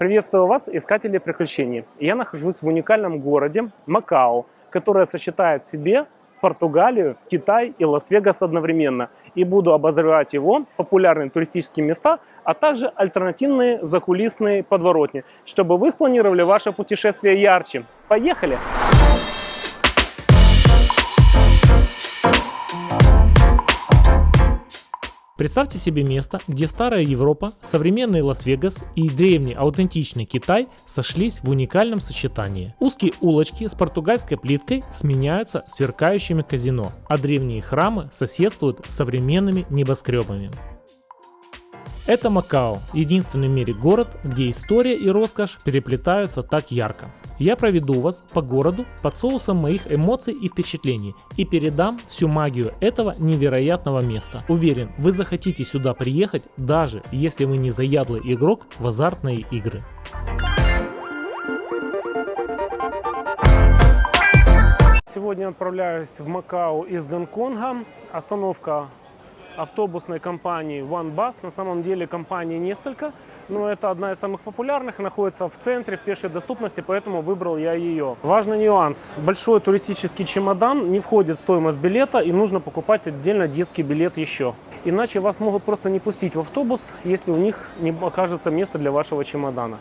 Приветствую вас, искатели приключений. Я нахожусь в уникальном городе Макао, которое сочетает в себе Португалию, Китай и Лас-Вегас одновременно. И буду обозревать его популярные туристические места, а также альтернативные закулисные подворотни, чтобы вы спланировали ваше путешествие ярче. Поехали! Представьте себе место, где старая Европа, современный Лас-Вегас и древний аутентичный Китай сошлись в уникальном сочетании. Узкие улочки с португальской плиткой сменяются сверкающими казино, а древние храмы соседствуют с современными небоскребами. Это Макао, единственный в мире город, где история и роскошь переплетаются так ярко. Я проведу вас по городу под соусом моих эмоций и впечатлений и передам всю магию этого невероятного места. Уверен, вы захотите сюда приехать, даже если вы не заядлый игрок в азартные игры. Сегодня отправляюсь в Макао из Гонконга. Остановка автобусной компании OneBus. На самом деле компаний несколько, но это одна из самых популярных, находится в центре, в пешей доступности, поэтому выбрал я ее. Важный нюанс. Большой туристический чемодан не входит в стоимость билета, и нужно покупать отдельно детский билет еще. Иначе вас могут просто не пустить в автобус, если у них не окажется места для вашего чемодана.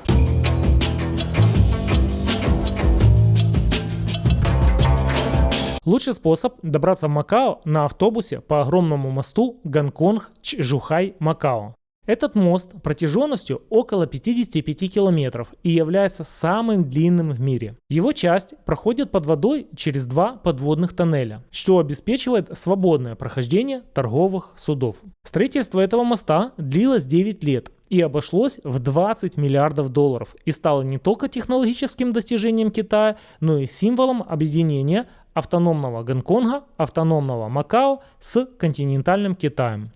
Лучший способ добраться в Макао на автобусе по огромному мосту Гонконг-Чжухай-Макао. Этот мост протяженностью около 55 километров и является самым длинным в мире. Его часть проходит под водой через два подводных тоннеля, что обеспечивает свободное прохождение торговых судов. Строительство этого моста длилось 9 лет и обошлось в 20 миллиардов долларов и стало не только технологическим достижением Китая, но и символом объединения автономного Гонконга, автономного Макао с континентальным Китаем.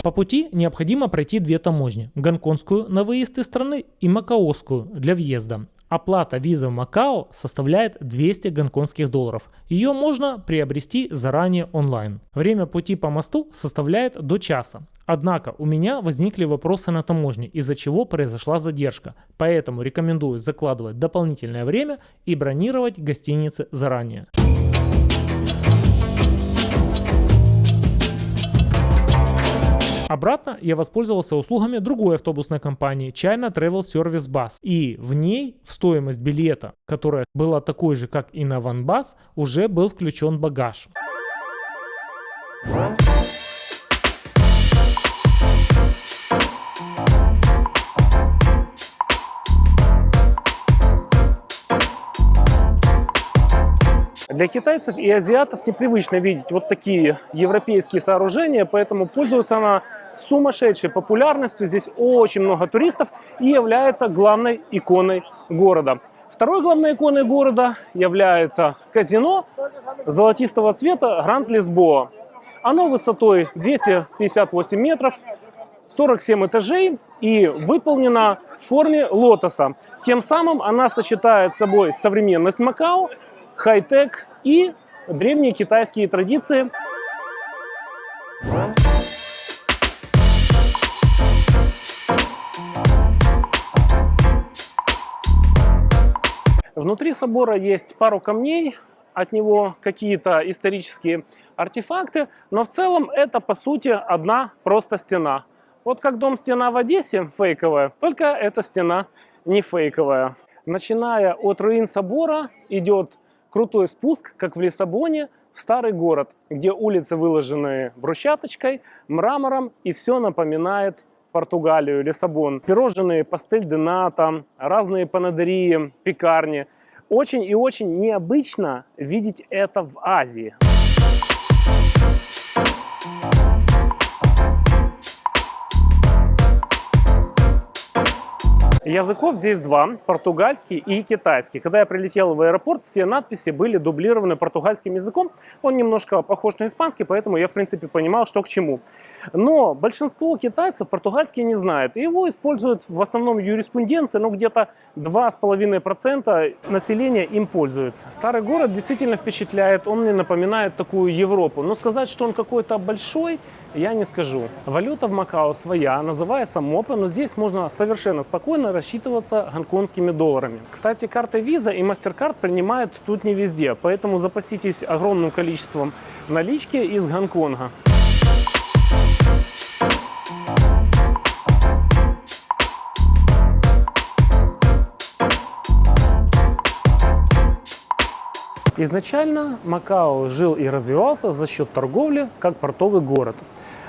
По пути необходимо пройти две таможни – гонконгскую на выезд из страны и макаоскую для въезда. Оплата визы в Макао составляет 200 гонконгских долларов. Ее можно приобрести заранее онлайн. Время пути по мосту составляет до часа. Однако у меня возникли вопросы на таможне, из-за чего произошла задержка. Поэтому рекомендую закладывать дополнительное время и бронировать гостиницы заранее. Обратно я воспользовался услугами другой автобусной компании China Travel Service Bus. И в ней в стоимость билета, которая была такой же, как и на OneBus, уже был включен багаж. Для китайцев и азиатов непривычно видеть вот такие европейские сооружения, поэтому пользуется она сумасшедшей популярностью. Здесь очень много туристов и является главной иконой города. Второй главной иконой города является казино золотистого цвета Гранд Лисбоа. Оно высотой 258 метров, 47 этажей и выполнено в форме лотоса. Тем самым она сочетает с собой современность Макао, хай-тек и древние китайские традиции. Внутри собора есть пару камней, от него какие-то исторические артефакты, но в целом это по сути одна просто стена. Вот как дом-стена в Одессе фейковая, только эта стена не фейковая. Начиная от руин собора идет крутой спуск, как в Лиссабоне, в старый город, где улицы выложены брусчаточкой, мрамором, и все напоминает Португалию, Лиссабон. Пирожные, пастель де ната, разные панадерии, пекарни. Очень и очень необычно видеть это в Азии. Языков здесь два, португальский и китайский. Когда я прилетел в аэропорт, все надписи были дублированы португальским языком. Он немножко похож на испанский, поэтому я, в принципе, понимал, что к чему. Но большинство китайцев португальский не знает. И его используют в основном юриспруденции, но где-то 2,5% населения им пользуются. Старый город действительно впечатляет, он мне напоминает такую Европу. Но сказать, что он какой-то большой, я не скажу. Валюта в Макао своя, называется МОПа, но здесь можно совершенно спокойно рассчитываться гонконгскими долларами. Кстати, карты Visa и MasterCard принимают тут не везде, поэтому запаситесь огромным количеством налички из Гонконга. Изначально Макао жил и развивался за счет торговли как портовый город.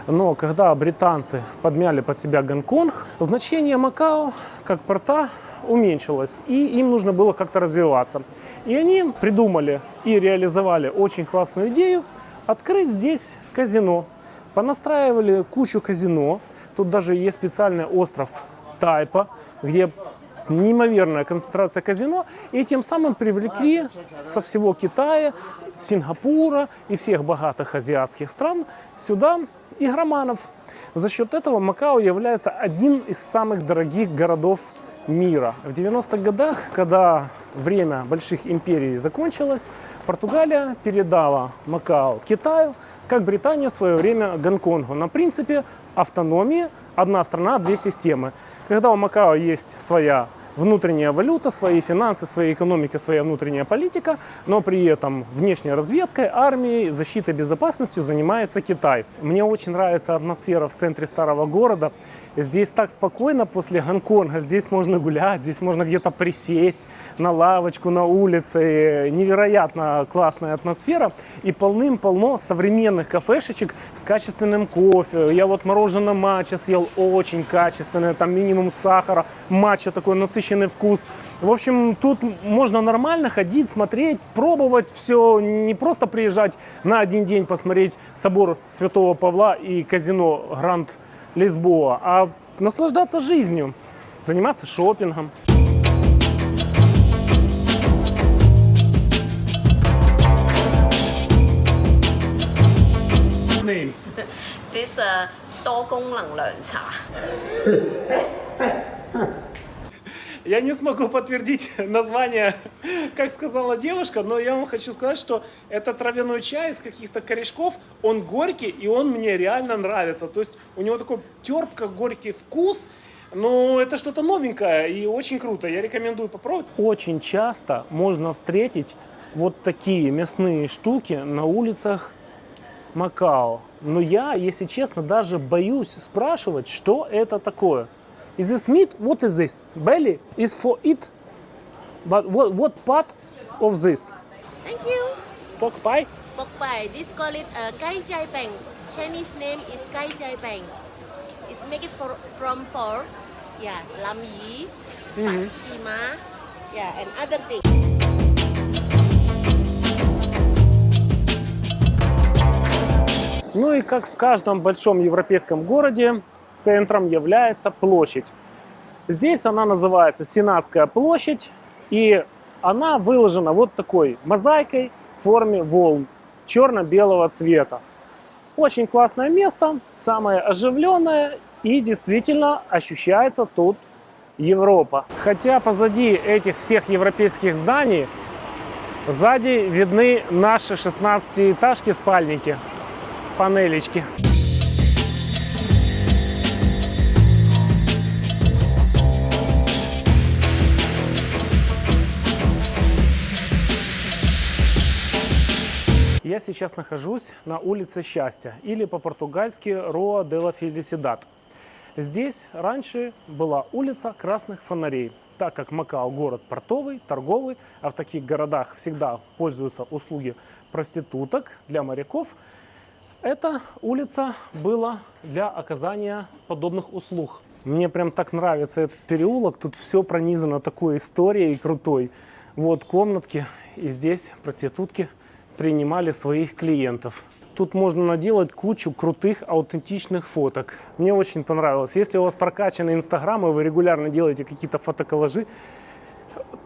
Но когда британцы подмяли под себя Гонконг, значение Макао как порта уменьшилось, и им нужно было как-то развиваться. И они придумали и реализовали очень классную идею открыть здесь казино. Понастраивали кучу казино. Тут даже есть специальный остров Тайпа, где неимоверная концентрация казино, и тем самым привлекли со всего Китая, Сингапура и всех богатых азиатских стран сюда игроманов. За счет этого Макао является одним из самых дорогих городов мира. В 90-х годах, когда время больших империй закончилось, Португалия передала Макао Китаю, как Британия в свое время Гонконгу. На принципе автономии, одна страна, две системы. Когда у Макао есть своя внутренняя валюта, свои финансы, своя экономика, своя внутренняя политика, но при этом внешней разведкой, армией, защитой, безопасностью занимается Китай. Мне очень нравится атмосфера в центре старого города. Здесь так спокойно после Гонконга, здесь можно гулять, здесь можно где-то присесть на лавочку, на улице. Невероятно классная атмосфера и полным-полно современных кафешечек с качественным кофе. Я вот мороженое матча съел, очень качественное, там минимум сахара, матча такой насыщенный вкус. В общем, тут можно нормально ходить, смотреть, пробовать все, не просто приезжать на один день посмотреть собор Святого Павла и казино Гранд Лисбоа, а наслаждаться жизнью, заниматься шопингом. Names. This 多功能涼茶。 Я не смогу подтвердить название, как сказала девушка, но я вам хочу сказать, что это травяной чай из каких-то корешков, он горький и он мне реально нравится. То есть у него такой терпко-горький вкус, но это что-то новенькое и очень круто, я рекомендую попробовать. Очень часто можно встретить вот такие мясные штуки на улицах Макао. Но я, если честно, даже боюсь спрашивать, что это такое. Is this meat? What is this? Belly is for it. But what part of this? Thank you. Pork pie? Pork pie. This call it gai jai bang. Chinese name is gai jai bang. It's made from pork. Yeah, lam yi, pak jima. Yeah, and other things. Ну и как в каждом большом европейском городе, центром является площадь. Здесь она называется Сенатская площадь, и она выложена вот такой мозаикой в форме волн черно-белого цвета. Очень классное место, самое оживленное, и действительно ощущается тут Европа. Хотя позади этих всех европейских зданий, сзади видны наши 16-этажки, спальники, панелечки. Я сейчас нахожусь на улице Счастья, или по-португальски Rua de la Felicidade. Здесь раньше была улица красных фонарей, так как Макао город портовый, торговый, а в таких городах всегда пользуются услуги проституток для моряков. Эта улица была для оказания подобных услуг. Мне прям так нравится этот переулок, тут все пронизано такой историей крутой. Вот комнатки, и здесь проститутки принимали своих клиентов. Тут можно наделать кучу крутых, аутентичных фоток. Мне очень понравилось. Если у вас прокачанный Инстаграм, и вы регулярно делаете какие-то фотоколлажи,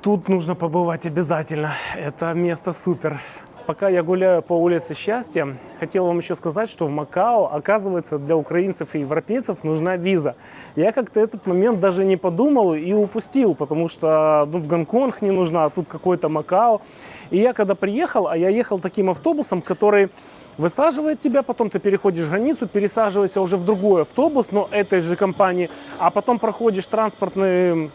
тут нужно побывать обязательно. Это место супер. Пока я гуляю по улице Счастья, хотел вам еще сказать, что в Макао, оказывается, для украинцев и европейцев нужна виза. Я как-то этот момент даже не подумал и упустил, потому что в Гонконг не нужна, а тут какой-то Макао. И я когда приехал, а я ехал таким автобусом, который высаживает тебя, потом ты переходишь границу, пересаживаешься уже в другой автобус, но этой же компании, а потом проходишь транспортный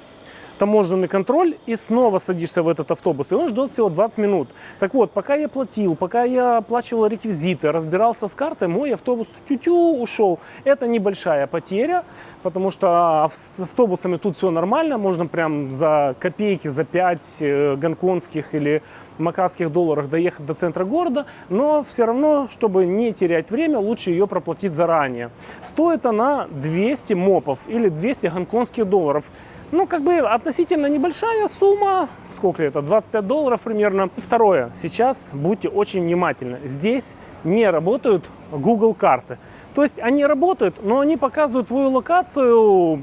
таможенный контроль и снова садишься в этот автобус. И он ждет всего 20 минут. Так вот, пока я платил, пока я оплачивал реквизиты, разбирался с картой, мой автобус тю-тю ушел. Это небольшая потеря, потому что с автобусами тут все нормально. Можно прям за копейки, за 5 гонконгских или макаоских долларов доехать до центра города. Но все равно, чтобы не терять время, лучше ее проплатить заранее. Стоит она 200 мопов или 200 гонконгских долларов. Ну, как бы относительно небольшая сумма, сколько это, 25 долларов примерно. Второе, сейчас будьте очень внимательны. Здесь не работают Google карты. То есть они работают, но они показывают твою локацию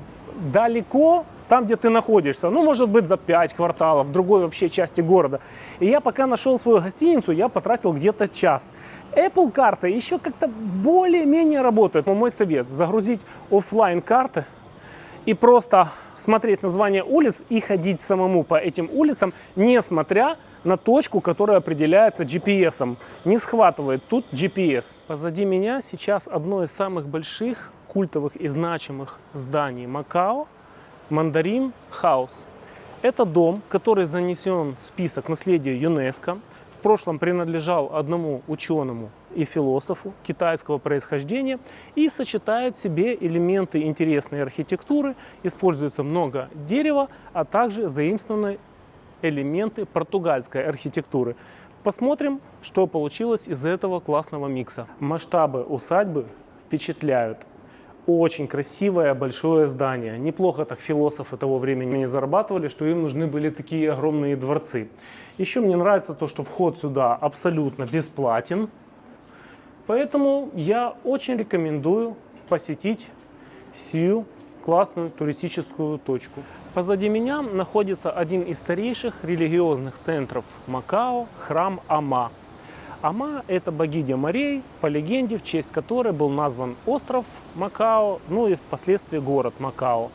далеко, там, где ты находишься. Ну, может быть, за 5 кварталов, в другой вообще части города. И я пока нашел свою гостиницу, я потратил где-то час. Apple карта еще как-то более-менее работает. Но мой совет, загрузить офлайн карты и просто смотреть название улиц и ходить самому по этим улицам, несмотря на точку, которая определяется GPS-ом. Не схватывает тут GPS. Позади меня сейчас одно из самых больших, культовых и значимых зданий Макао – Мандарин Хаус. Это дом, который занесен в список наследия ЮНЕСКО. В прошлом принадлежал одному ученому и философу китайского происхождения и сочетает в себе элементы интересной архитектуры, используется много дерева, а также заимствованные элементы португальской архитектуры. Посмотрим, что получилось из этого классного микса. Масштабы усадьбы впечатляют. Очень красивое большое здание. Неплохо так философы того времени зарабатывали, что им нужны были такие огромные дворцы. Еще мне нравится то, что вход сюда абсолютно бесплатен. Поэтому я очень рекомендую посетить сию классную туристическую точку. Позади меня находится один из старейших религиозных центров Макао – храм Ама. Ама – это богиня морей, по легенде, в честь которой был назван остров Макао, ну и впоследствии город Макао.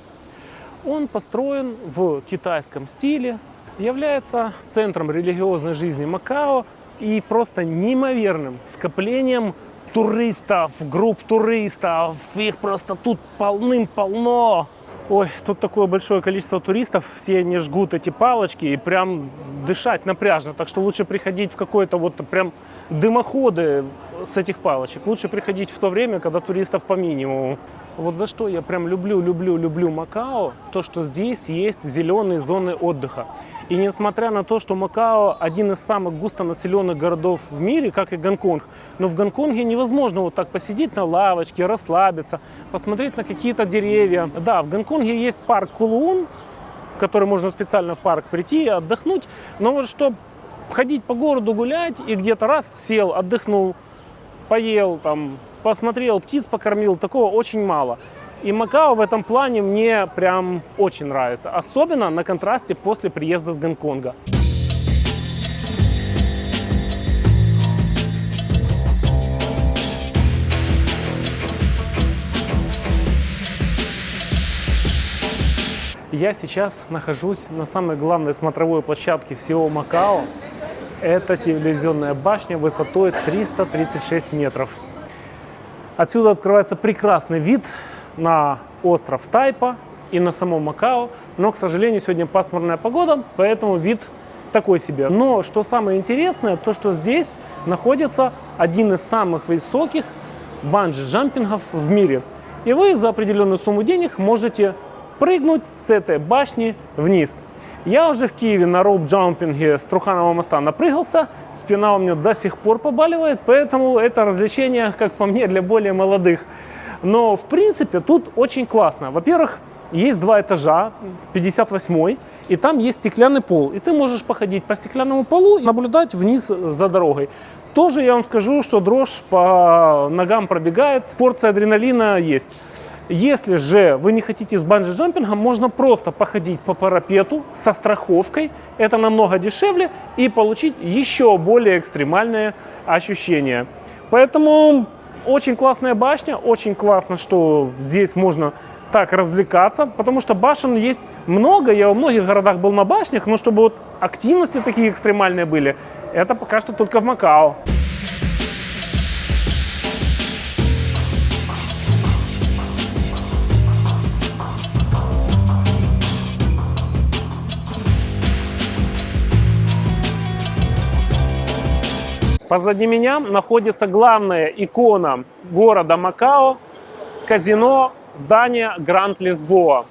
Он построен в китайском стиле, является центром религиозной жизни Макао и просто неимоверным скоплением туристов, групп туристов. Их просто тут полным-полно. Ой, тут такое большое количество туристов, все они жгут эти палочки и прям дышать напряжно. Так что лучше приходить в какой-то вот прям дымоходы с этих палочек. Лучше приходить в то время, когда туристов по минимуму. Вот за что я прям люблю Макао, то, что здесь есть зеленые зоны отдыха. И несмотря на то, что Макао один из самых густонаселенных городов в мире, как и Гонконг, но в Гонконге невозможно вот так посидеть на лавочке, расслабиться, посмотреть на какие-то деревья. Да, в Гонконге есть парк Кулуун, в который можно специально в парк прийти и отдохнуть, но вот чтобы ходить по городу гулять и где-то раз сел, отдохнул, поел, там, посмотрел, птиц покормил, такого очень мало. И Макао в этом плане мне прям очень нравится, особенно на контрасте после приезда с Гонконга. Я сейчас нахожусь на самой главной смотровой площадке всего Макао. Это телевизионная башня высотой 336 метров. Отсюда открывается прекрасный вид на остров Тайпа и на само Макао. Но, к сожалению, сегодня пасмурная погода, поэтому вид такой себе. Но что самое интересное, то что здесь находится один из самых высоких банджи-джампингов в мире. И вы за определенную сумму денег можете прыгнуть с этой башни вниз. Я уже в Киеве на роуп-джампинге с Труханова моста напрыгался, спина у меня до сих пор побаливает, поэтому это развлечение, как по мне, для более молодых. Но, в принципе, тут очень классно. Во-первых, есть 2 этажа, 58-й, и там есть стеклянный пол. И ты можешь походить по стеклянному полу и наблюдать вниз за дорогой. Тоже я вам скажу, что дрожь по ногам пробегает, порция адреналина есть. Если же вы не хотите с банджи-джампингом, можно просто походить по парапету со страховкой. Это намного дешевле и получить еще более экстремальные ощущения. Поэтому очень классная башня, очень классно, что здесь можно так развлекаться, потому что башен есть много, я во многих городах был на башнях, но чтобы вот активности такие экстремальные были, это пока что только в Макао. Позади меня находится главная икона города Макао – казино, здание Гранд Лисбоа.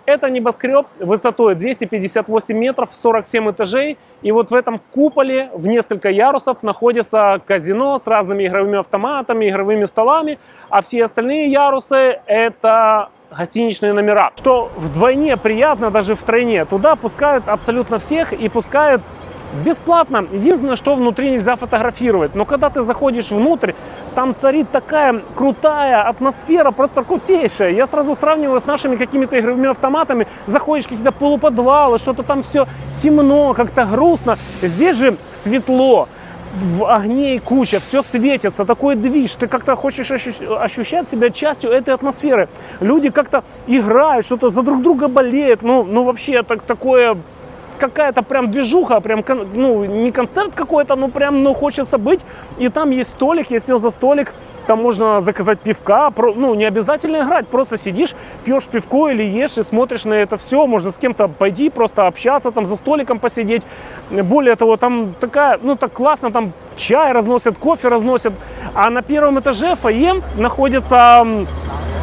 Это небоскреб высотой 258 метров, 47 этажей. И вот в этом куполе в несколько ярусов находится казино с разными игровыми автоматами, игровыми столами. А все остальные ярусы – это гостиничные номера. Что вдвойне приятно, даже втройне. Туда пускают абсолютно всех и пускают бесплатно. Единственное, что внутри нельзя фотографировать. Но когда ты заходишь внутрь, там царит такая крутая атмосфера, просто крутейшая. Я сразу сравниваю с нашими какими-то игровыми автоматами. Заходишь в какие-то полуподвалы, что-то там все темно, как-то грустно. Здесь же светло, в огне куча, все светится, такой движ. Ты как-то хочешь ощущать себя частью этой атмосферы. Люди как-то играют, что-то за друг друга болеют. Ну вообще такое... Какая-то прям движуха, прям, ну, не концерт какой-то, но прям, ну, хочется быть. И там есть столик, я сел за столик, там можно заказать пивка, ну, не обязательно играть, просто сидишь, пьешь пивко или ешь и смотришь на это все. Можно с кем-то пойти, просто общаться, там за столиком посидеть. Более того, там такая, ну, так классно, там чай разносят, кофе разносят. А на первом этаже фойе находится...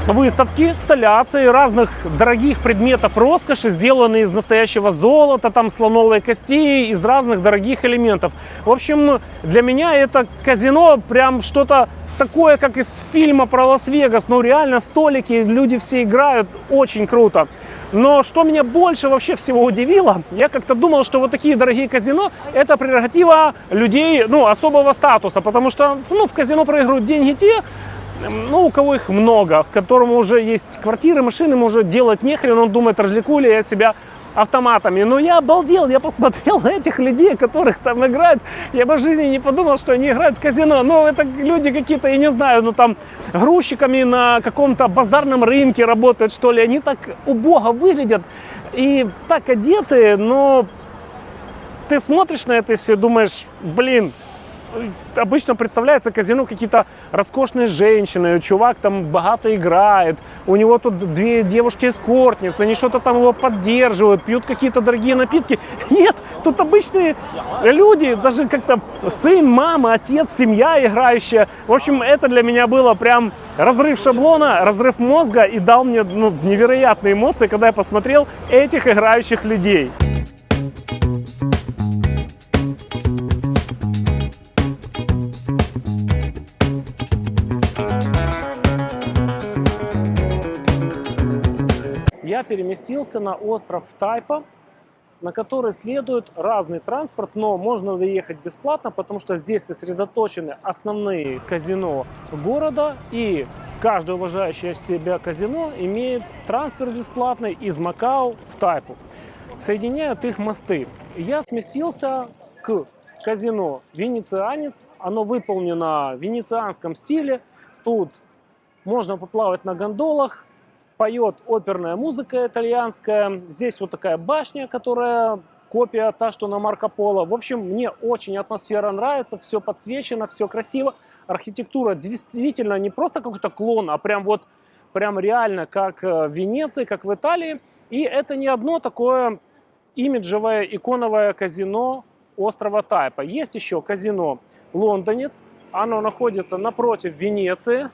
выставки, инсталляции разных дорогих предметов роскоши, сделанные из настоящего золота, там слоновой кости, из разных дорогих элементов. В общем, для меня это казино прям что-то такое, как из фильма про Лас-Вегас. Ну реально столики, люди все играют, очень круто. Но что меня больше вообще всего удивило, я как-то думал, что вот такие дорогие казино это прерогатива людей, ну, особого статуса, потому что, ну, в казино проигрывают деньги те, ну, у кого их много, которому уже есть квартиры, машины, ему уже делать нехрен, он думает, развлеку ли я себя автоматами. Но я обалдел, я посмотрел на этих людей, которых там играют, я бы в жизни не подумал, что они играют в казино. Ну, это люди какие-то, я не знаю, ну, там, грузчиками на каком-то базарном рынке работают, что ли. Они так убого выглядят и так одеты, но ты смотришь на это и все думаешь, блин, обычно представляется казино какие-то роскошные женщины, чувак там богато играет, у него тут две девушки-эскортницы, они что-то там его поддерживают, пьют какие-то дорогие напитки. Нет, тут обычные люди, даже как-то сын, мама, отец, семья играющая. В общем, это для меня было прям разрыв шаблона, разрыв мозга и дал мне, ну, невероятные эмоции, когда я посмотрел этих играющих людей. Я переместился на остров Тайпа, на который следует разный транспорт, но можно доехать бесплатно, потому что здесь сосредоточены основные казино города, и каждое уважающее себя казино имеет трансфер бесплатный из Макао в Тайпу. Соединяют их мосты. Я сместился к казино «Венецианец». Оно выполнено в венецианском стиле. Тут можно поплавать на гондолах. Поет оперная музыка итальянская. Здесь вот такая башня, которая копия та, что на Марко Поло. В общем, мне очень атмосфера нравится, все подсвечено, все красиво. Архитектура действительно не просто какой-то клон, а прям вот, прям реально как в Венеции, как в Италии. И это не одно такое имиджевое, иконовое казино острова Тайпа. Есть еще казино «Лондонец». Оно находится напротив Венеции.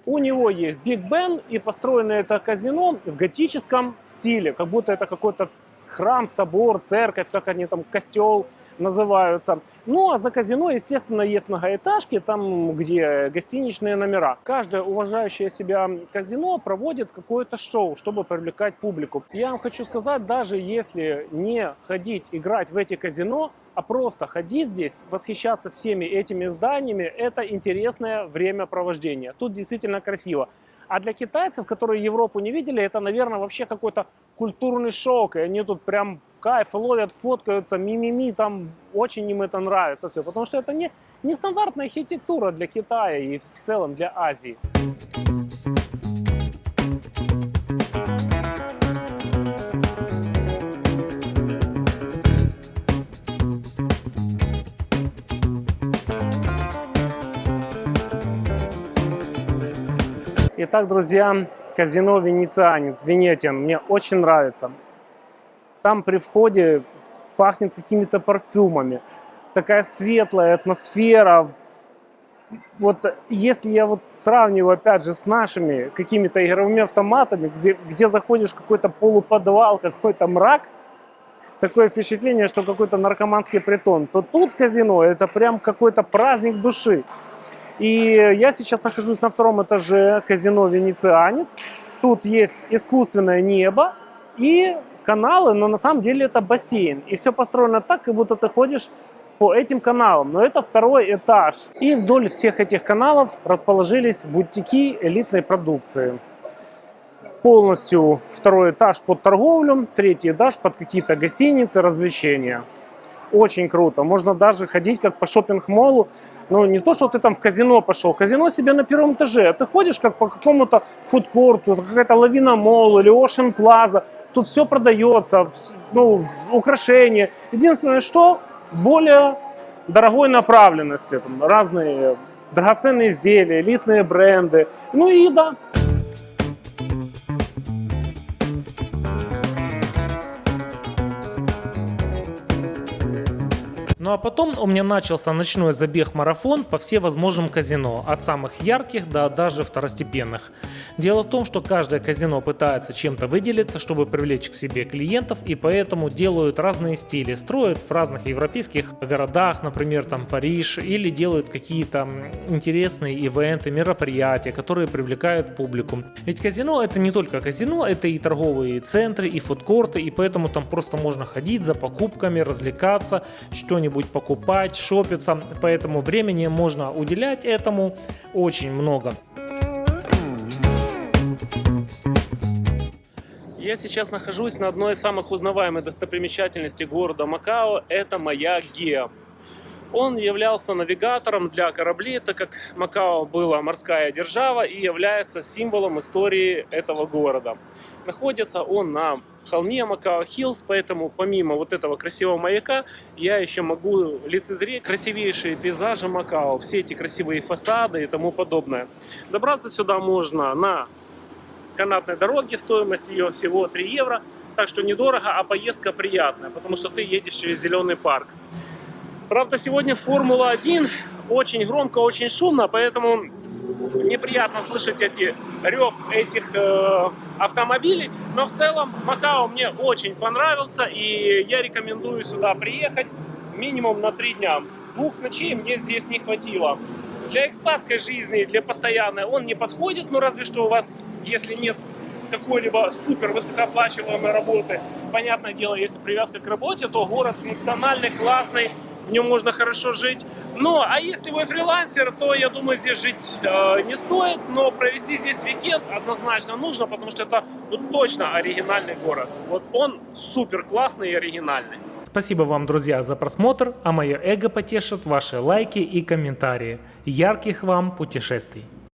У него есть Биг Бен, и построено это казино в готическом стиле, как будто это какой-то храм, собор, церковь, как они там, костел называются. Ну а за казино, естественно, есть многоэтажки, там, где гостиничные номера. Каждое уважающее себя казино проводит какое-то шоу, чтобы привлекать публику. Я вам хочу сказать, даже если не ходить играть в эти казино, а просто ходить здесь, восхищаться всеми этими зданиями, это интересное времяпровождение. Тут действительно красиво. А для китайцев, которые Европу не видели, это, наверное, вообще какой-то культурный шок. И они тут прям кайф ловят, фоткаются, ми-ми-ми, там очень им это нравится все. Потому что это не стандартная архитектура для Китая и в целом для Азии. Итак, друзья, казино Венецианец, Венетиан, мне очень нравится. Там при входе пахнет какими-то парфюмами, такая светлая атмосфера. Вот если я вот сравниваю опять же с нашими какими-то игровыми автоматами, где заходишь в какой-то полуподвал, какой-то мрак, такое впечатление, что какой-то наркоманский притон, то тут казино это прям какой-то праздник души. И я сейчас нахожусь на втором этаже казино Венецианец. Тут есть искусственное небо и каналы, но на самом деле это бассейн. И все построено так, как будто ты ходишь по этим каналам. Но это второй этаж. И вдоль всех этих каналов расположились бутики элитной продукции. Полностью второй этаж под торговлю, третий этаж под какие-то гостиницы, развлечения. Очень круто. Можно даже ходить как по шоппинг-моллу. Ну, не то, что ты там в казино пошел. Казино себе на первом этаже. А ты ходишь как по какому-то фудкорту, какая-то Лавина Молл или Ocean Plaza. Тут все продается, ну, украшения. Единственное, что более дорогой направленности. Там разные драгоценные изделия, элитные бренды. Ну и еда. Ну а потом у меня начался ночной забег-марафон по всевозможным казино, от самых ярких до даже второстепенных. Дело в том, что каждое казино пытается чем-то выделиться, чтобы привлечь к себе клиентов, и поэтому делают разные стили, строят в разных европейских городах, например, там Париж, или делают какие-то интересные ивенты, мероприятия, которые привлекают публику. Ведь казино это не только казино, это и торговые центры, и фудкорты, и поэтому там просто можно ходить за покупками, развлекаться, что-нибудь покупать, шопиться, поэтому времени можно уделять этому очень много. Я сейчас нахожусь на одной из самых узнаваемых достопримечательностей города Макао, это маяк Гео. Он являлся навигатором для кораблей, так как Макао была морская держава и является символом истории этого города. Находится он на холме Макао Хиллз, поэтому помимо вот этого красивого маяка я еще могу лицезреть красивейшие пейзажи Макао, все эти красивые фасады и тому подобное. Добраться сюда можно на канатной дороге, стоимость ее всего 3 евро, так что недорого, а поездка приятная, потому что ты едешь через зеленый парк. Правда, сегодня Формула-1 очень громко, очень шумно, поэтому неприятно слышать рев этих автомобилей. Но в целом Макао мне очень понравился, и я рекомендую сюда приехать минимум на 3 дня. 2 ночей мне здесь не хватило. Для экспатской жизни, для постоянной он не подходит, но разве что у вас, если нет какой-либо супер высокооплачиваемой работы, понятное дело, если привязка к работе, то город функциональный, классный, в нем можно хорошо жить. Ну, а если вы фрилансер, то, я думаю, здесь жить не стоит, но провести здесь уикенд однозначно нужно, потому что это точно оригинальный город. Вот он супер классный и оригинальный. Спасибо вам, друзья, за просмотр, а мое эго потешит ваши лайки и комментарии. Ярких вам путешествий!